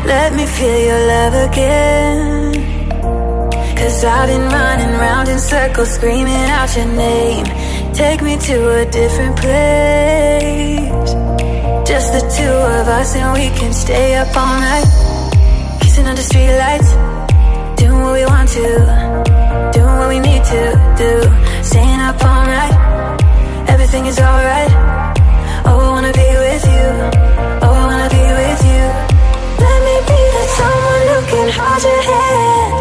Let me feel your love again. 'Cause I've been running round in circles, screaming out your name. Take me to a different place, just the two of us, and we can stay up all night, kissing under streetlights, doing what we want to, doing what we need to do, staying up all night, everything is alright. Oh, I wanna be with you, oh, I wanna be with you. Let me be that someone who can hold your hand.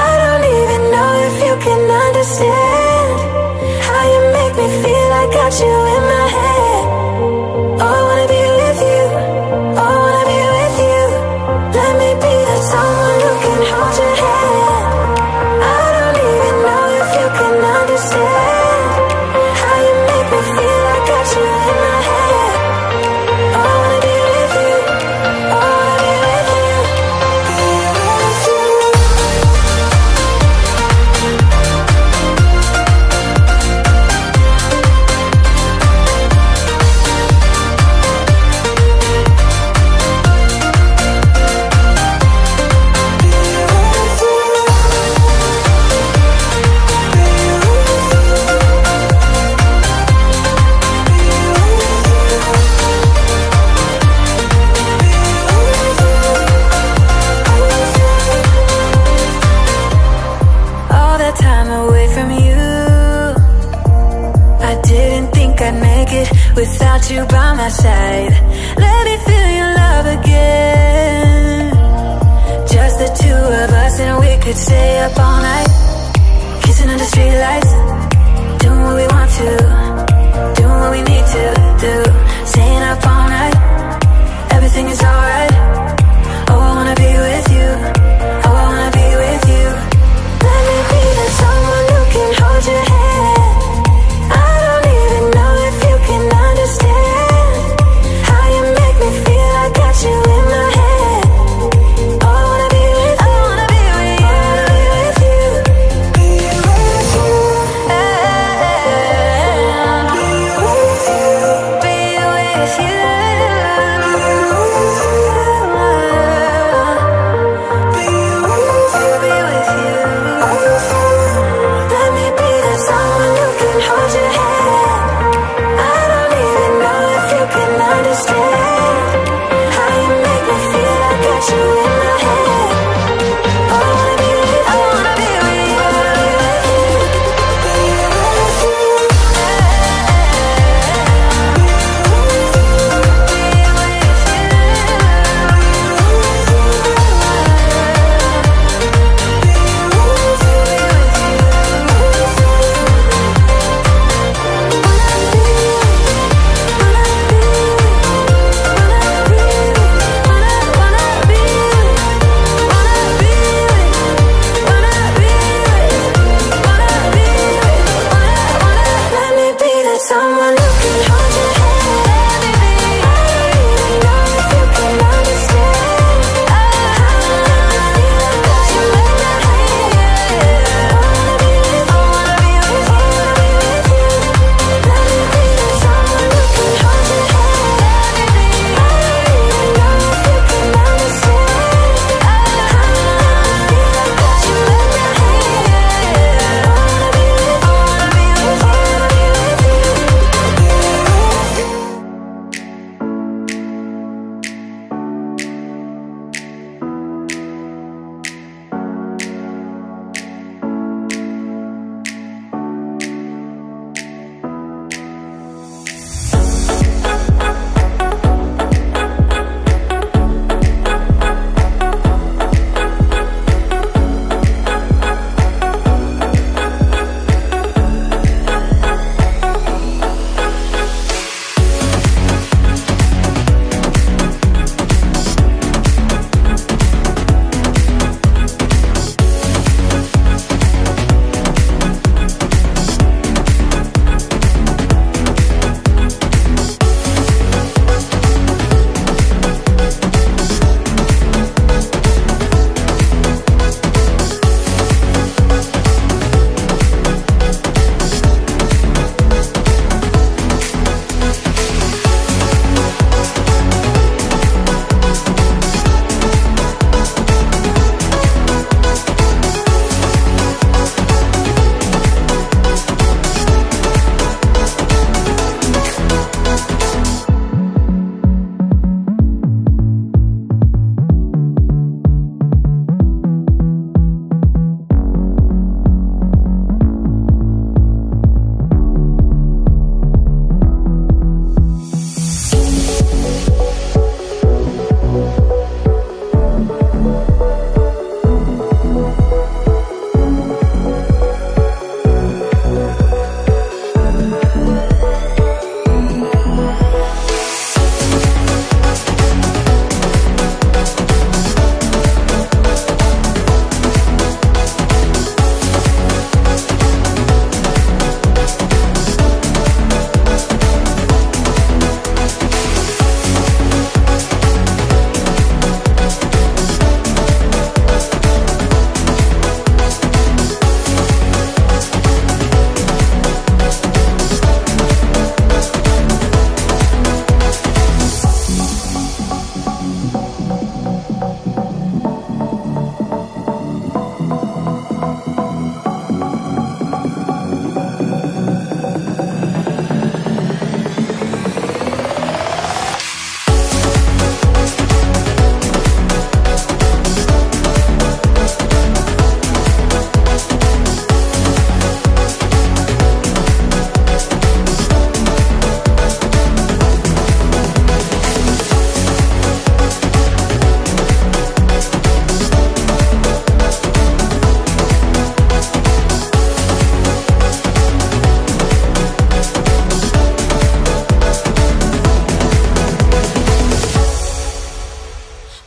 I don't even know if you can understand how you make me feel. I got you in my head. Oh, I wanna be with you, oh, I wanna be with you. Let me be that someone who can hold your hand. I don't even know if you can understand how you make me feel. I got you in my head. Oh, I wanna be with you, oh, I wanna be with you. Without you by my side, let me feel your love again. Just the two of us, and we could stay up all night, kissing under streetlights, doing what we want to, doing what we need to do, staying up all night, everything is alright. Oh, I wanna be with you, oh, I wanna be with you. Let me be that someone who can hold your hand. I don't even know if you can understand how you make me feel. I got you in my head. Oh, I wanna be with you, I wanna be with you, I wanna be with you.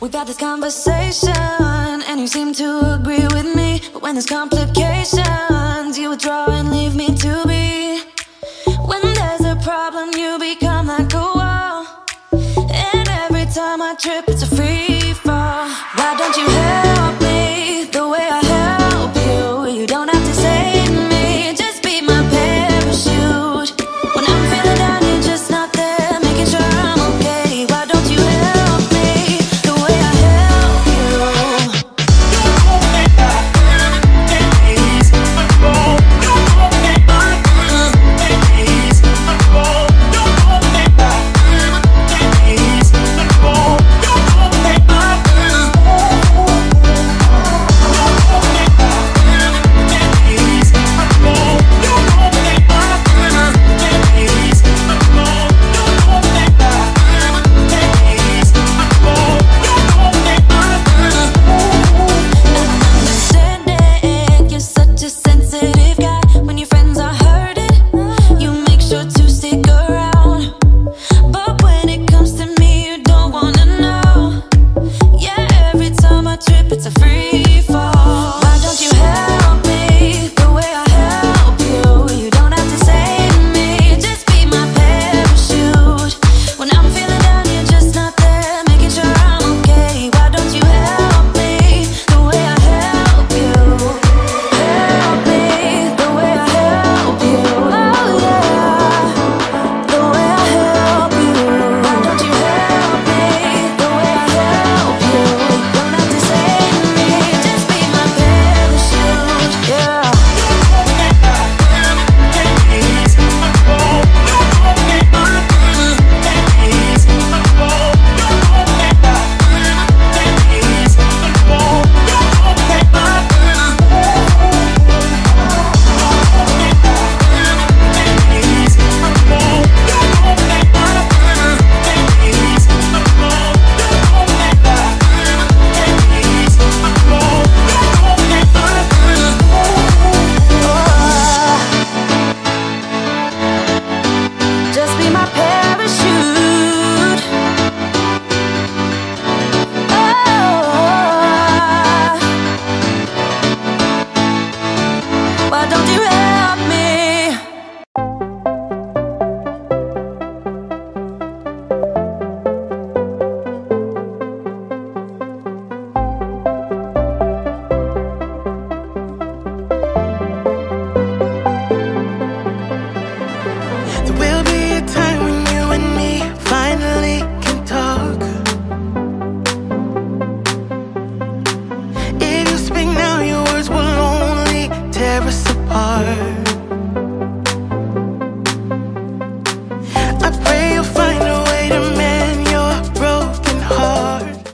We've had this conversation, and you seem to agree with me. But when there's complications, you withdraw and leave me to be. When there's a problem, you become like a wall, and every time I trip, it's a free fall. Why don't you help me the way I help you? You don't have to save me, just be my parachute. When I'm feeling down, you're just not there, making sure I'm okay. Why don't you help me the way I help you? I pray